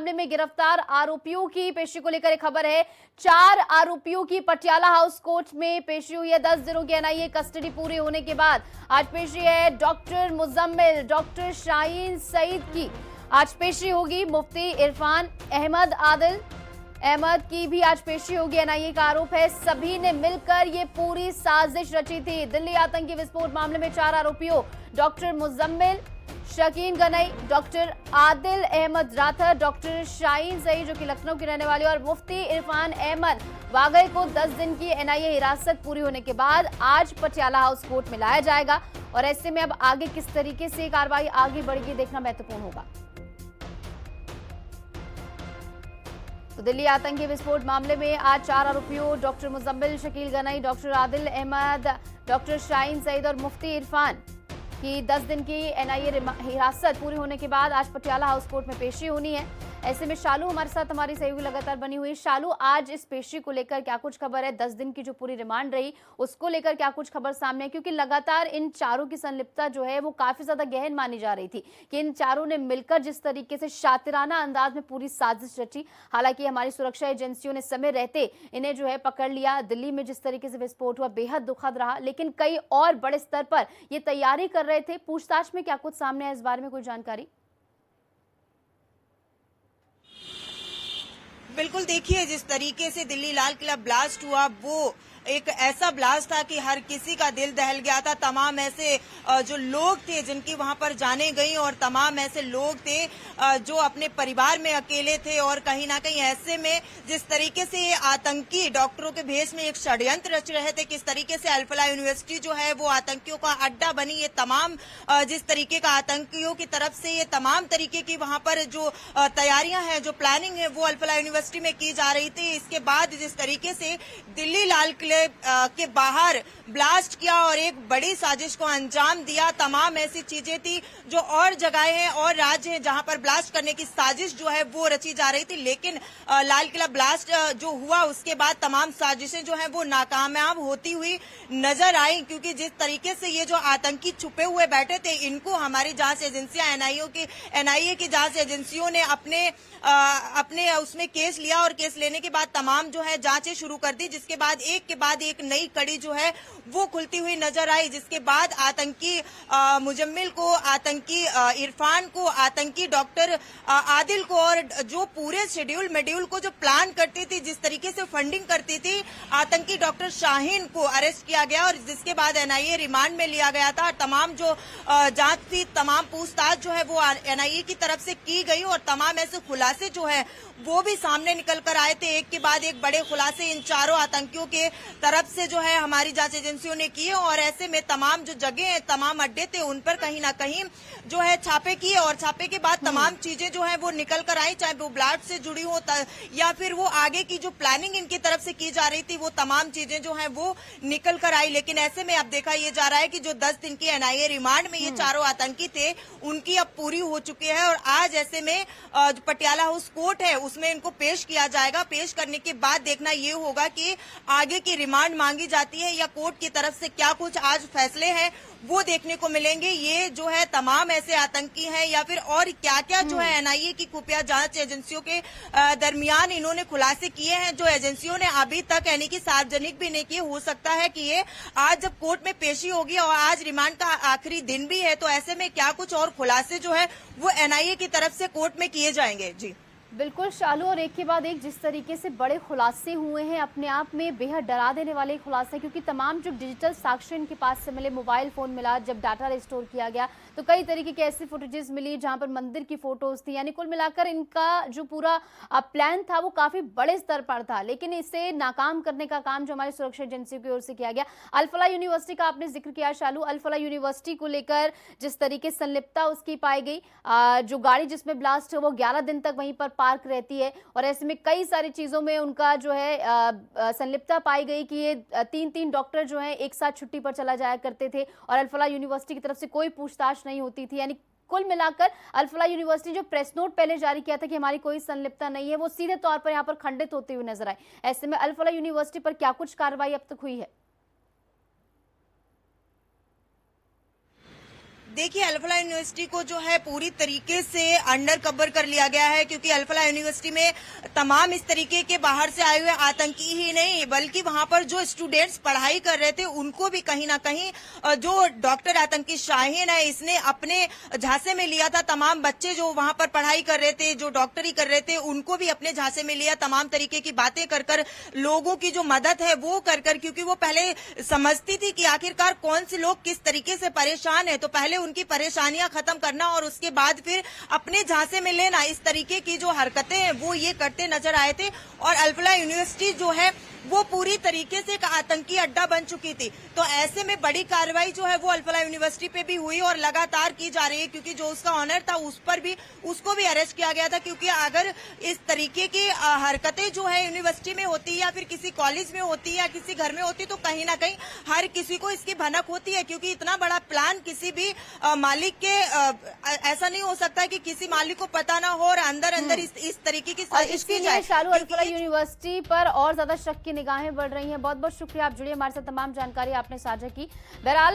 मामले में गिरफ्तार आरोपियों की पेशी को लेकर एक खबर है। 4 आरोपियों की पटियाला हाउस कोर्ट में पेशी हुई है। 10 दिनों की एनआईए कस्टडी पूरी होने के बाद आज पेशी है। डॉक्टर मुजम्मिल, डॉक्टर शाहीन सईद की आज पेशी होगी। मुफ्ती इरफान अहमद, आदिल अहमद की भी आज पेशी होगी। एनआईए का आरोप है सभी ने मिलकर ये पूरी साजिश रची थी। दिल्ली आतंकी विस्फोट मामले में 4 आरोपियों doctor Muzammil, Shakeen Ganai, doctor Adil Ahmad Rather, doctor Shaheen Saeed जो कि लखनऊ की रहने वाली और मुफ्ती इरफान अहमद वागई को 10 दिन की एनआईए हिरासत पूरी होने के बाद आज पटियाला हाउस कोर्ट में लाया जाएगा। और ऐसे में अब आगे किस तरीके से कार्रवाई आगे बढ़ेगी देखना महत्वपूर्ण होगा। तो दिल्ली आतंकी विस्फोट मामले में आज 4 आरोपियों doctor Muzammil, Shakeel Ganai, doctor Adil Ahmad, doctor Shaheen Saeed और मुफ्ती इरफान की 10 दिन की एनआईए हिरासत पूरी होने के बाद आज पटियाला हाउस कोर्ट में पेशी होनी है। ऐसे में शालू हमारे साथ हमारी सहयोगी लगातार बनी हुई। शालू, आज इस पेशी को लेकर क्या कुछ खबर है? 10 दिन की जो पूरी रिमांड रही उसको लेकर क्या कुछ खबर सामने है? क्योंकि लगातार इन चारों की संलिप्तता जो है वो काफी ज्यादा गहन मानी जा रही थी कि इन चारों ने मिलकर जिस तरीके से शातिराना अंदाज में पूरी साजिश रची। हालांकि हमारी सुरक्षा एजेंसियों ने समय रहते इन्हें जो है पकड़ लिया। दिल्ली में जिस तरीके से विस्फोट हुआ बेहद दुखद रहा, लेकिन कई और बड़े स्तर पर ये तैयारी कर रहे थे। पूछताछ में क्या कुछ सामने है, इस बारे में कोई जानकारी? बिल्कुल, देखिए जिस तरीके से दिल्ली लाल किला ब्लास्ट हुआ वो एक ऐसा ब्लास्ट था कि हर किसी का दिल दहल गया था। तमाम ऐसे जो लोग थे जिनकी वहां पर जाने गई और तमाम ऐसे लोग थे जो अपने परिवार में अकेले थे और कहीं ना कहीं ऐसे में जिस तरीके से ये आतंकी डॉक्टरों के भेष में एक षड्यंत्र रच रहे थे, किस तरीके से अल-फलाह यूनिवर्सिटी जो है वो आतंकियों का अड्डा बनी। ये तमाम जिस तरीके का आतंकियों की तरफ से ये तमाम तरीके की वहां पर जो तैयारियां हैं, जो प्लानिंग है वो अल-फलाह यूनिवर्सिटी में की जा रही थी। इसके बाद जिस तरीके से दिल्ली लाल किले के बाहर ब्लास्ट किया और एक बड़ी साजिश को अंजाम दिया, तमाम ऐसी चीजें थी जो और जगहें हैं और राज्य हैं जहां पर ब्लास्ट करने की साजिश जो है वो रची जा रही थी। लेकिन लाल किला ब्लास्ट जो हुआ उसके बाद तमाम साजिशें जो हैं वो नाकामयाब होती हुई नजर आई, क्योंकि जिस तरीके से ये जो आतंकी छुपे हुए बैठे थे इनको हमारी जांच एजेंसियां एनआईए की जांच एजेंसियों ने अपने उसमें केस लिया और केस लेने के बाद तमाम जो है जांचें शुरू कर दी, जिसके बाद एक के बाद एक नई कड़ी जो है वो खुलती हुई नजर आई। जिसके बाद आतंकी मुजम्मिल को, आतंकी इरफान को, आतंकी डॉक्टर आदिल को और जो पूरे शेड्यूल मेड्यूल को जो प्लान करती थी, जिस तरीके से फंडिंग करती थी, आतंकी डॉक्टर शाहीन को अरेस्ट किया गया और जिसके बाद एनआईए रिमांड में लिया गया था। तमाम जो जांच थी, तमाम पूछताछ जो है वो एनआईए की तरफ से की गई और तमाम ऐसे खुलासे जो है वो भी सामने निकल कर आए थे। एक के बाद एक बड़े खुलासे इन चारों आतंकियों के तरफ से जो है हमारी जांच एजेंसियों ने किए और ऐसे में तमाम जो जगह हैं, तमाम अड्डे थे, उन पर कहीं ना कहीं जो है छापे किए और छापे के बाद तमाम चीजें जो है वो निकल कर आई, चाहे वो ब्लास्ट से जुड़ी हो या फिर वो आगे की जो प्लानिंग इनकी तरफ से की जा रही थी, वो तमाम चीजें जो है वो निकल कर आई। लेकिन ऐसे में अब देखा यह जा रहा है कि जो 10 दिन की एनआईए रिमांड में ये चारों आतंकी थे उनकी अब पूरी हो चुकी है और आज ऐसे में पटियाला हाउस कोर्ट है उसमें इनको पेश किया जाएगा। पेश करने के बाद देखना ये होगा कि आगे की रिमांड मांगी जाती है या कोर्ट की तरफ से क्या कुछ आज फैसले हैं वो देखने को मिलेंगे। ये जो है तमाम ऐसे आतंकी हैं या फिर और क्या क्या जो है एनआईए की खुफिया जांच एजेंसियों के दरमियान इन्होंने खुलासे किए हैं जो एजेंसियों ने अभी तक यानी कि सार्वजनिक भी नहीं किए। हो सकता है कि ये आज जब कोर्ट में पेशी होगी और आज रिमांड का आखिरी दिन भी है तो ऐसे में क्या कुछ और खुलासे जो है वो एनआईए की तरफ से कोर्ट में किए जाएंगे। जी बिल्कुल शालू, और एक के बाद एक जिस तरीके से बड़े खुलासे हुए हैं अपने आप में बेहद डरा देने वाले खुलासे, क्योंकि तमाम जो डिजिटल साक्ष्य इनके पास से मिले, मोबाइल फोन मिला, जब डाटा रिस्टोर किया गया तो कई तरीके की ऐसी फुटेजेस मिली जहां पर मंदिर की फोटोज थी। यानी कुल मिलाकर इनका जो पूरा प्लान था वो काफी बड़े स्तर पर था, लेकिन इसे नाकाम करने का काम जो हमारी सुरक्षा एजेंसियों की ओर से किया गया। अल-फलाह यूनिवर्सिटी का आपने जिक्र किया शालू, अल-फलाह यूनिवर्सिटी को लेकर जिस तरीके से संलिप्तता उसकी पाई गई, जो गाड़ी जिसमें ब्लास्ट है वो 11 दिन तक वहीं पर पार्क रहती है और ऐसे में कई सारी चीजों में उनका जो है संलिप्तता पाई गई कि ये 3-3 डॉक्टर जो है एक साथ छुट्टी पर चला जाया करते थे और अल-फलाह यूनिवर्सिटी की तरफ से कोई पूछताछ नहीं होती थी। यानी कुल मिलाकर अल-फलाह यूनिवर्सिटी जो प्रेस नोट पहले जारी किया था कि हमारी कोई संलिप्तता नहीं है, वो सीधे तौर पर यहाँ पर खंडित होते हुए नजर आए। ऐसे में अल-फलाह यूनिवर्सिटी पर क्या कुछ कार्रवाई अब तक हुई है? देखिए, अल्फला यूनिवर्सिटी को जो है पूरी तरीके से अंडर कवर कर लिया गया है, क्योंकि अल्फला यूनिवर्सिटी में तमाम इस तरीके के बाहर से आए हुए आतंकी ही नहीं, बल्कि वहां पर जो स्टूडेंट्स पढ़ाई कर रहे थे उनको भी कहीं ना कहीं जो डॉक्टर आतंकी शाहीन है इसने अपने झांसे में लिया था। तमाम बच्चे जो वहां पर पढ़ाई कर रहे थे, जो डॉक्टरी कर रहे थे, उनको भी अपने झांसे में लिया, तमाम तरीके की बातें कर कर, लोगों की जो मदद है वो कर कर, क्योंकि वो पहले समझती थी कि आखिरकार कौन से लोग किस तरीके से परेशान है, तो पहले उनकी परेशानियां खत्म करना और उसके बाद फिर अपने झांसे में लेना, इस तरीके की जो हरकतें हैं वो ये करते नजर आए थे। और अल्फला यूनिवर्सिटी जो है वो पूरी तरीके से एक आतंकी अड्डा बन चुकी थी। तो ऐसे में बड़ी कार्रवाई जो है वो अल्फला यूनिवर्सिटी पे भी हुई और लगातार की जा रही है, क्योंकि जो उसका ऑनर था उस पर भी उसको भी अरेस्ट किया गया था। क्योंकि अगर इस तरीके की हरकतें जो है यूनिवर्सिटी में होती या फिर किसी कॉलेज में होती या किसी घर में होती तो कहीं ना कहीं हर किसी को इसकी भनक होती है, क्योंकि इतना बड़ा प्लान किसी भी मालिक के ऐसा नहीं हो सकता कि किसी मालिक को पता ना हो और अंदर अंदर इस तरीके की साजिश की जाए। शालू, अल्फला यूनिवर्सिटी पर और ज्यादा शक की निगाहें बढ़ रही हैं। बहुत बहुत शुक्रिया, आप जुड़िए हमारे साथ, तमाम जानकारी आपने साझा की। बहरहाल